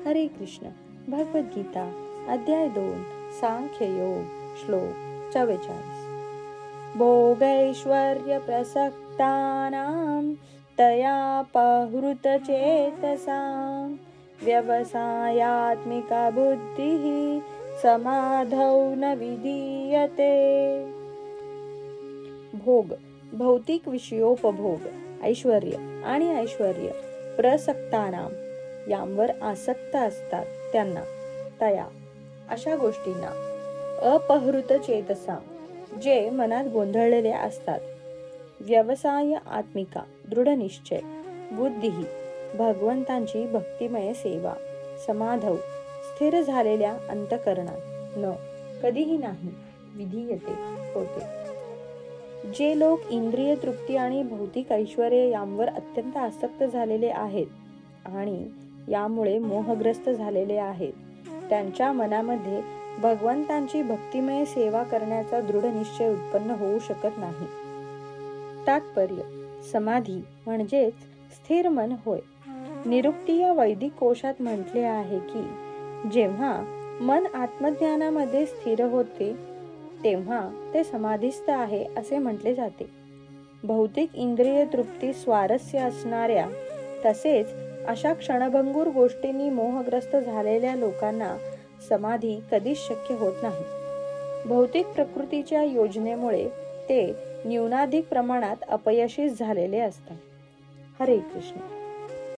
हरे कृष्ण. भगवद्गीता अध्याय 2 सांख्य योग श्लोक 44. भोगैश्वर्य प्रसक्तानां तयापहृतचेतसां व्यवसायात्मिका बुद्धिः समाधौ न विधीयते. भोग भौतिक विषयोपभोग, ऐश्वर्य आणि ऐश्वर्य प्रसक्तानां यांवर आसक्त असतात त्यांना, तया अशा गोष्टींना, अपहृत चेतसा जे मनात गोंधळलेले असतात, व्यवसाय आत्मिका दृढ निश्चय, बुद्धी भगवंतांची भक्तिमय सेवा, समाधौ स्थिर झालेल्या अंतकरणात, न कधीही नाही, विधीयते होते. जे लोक इंद्रिय तृप्ती आणि भौतिक ऐश्वर्य यांवर अत्यंत आसक्त झालेले आहेत आणि यामुळे मोहग्रस्त झालेले आहेत, त्यांच्या मनामध्ये भगवंतांची भक्तिमय सेवा करण्याचा दृढ निश्चय उत्पन्न होऊ शकत नाही. तात्पर्य: समाधी म्हणजेच स्थिर मन होय. निरुक्ती या वैदिक कोशात म्हटले आहे की जेव्हा मन आत्मज्ञानामध्ये स्थिर होते तेव्हा ते समाधीस्थ आहे असे म्हटले जाते. भौतिक इंद्रिय तृप्ती स्वारस्य असणाऱ्या तसेच अशा क्षणभंगूर गोष्टींनी मोहग्रस्त झालेल्या लोकांना समाधी कधीच शक्य होत नाही. भौतिक प्रकृतीच्या योजनेमुळे ते न्यूनाधिक प्रमाणात अपयशी झालेले असतात. हरे कृष्ण.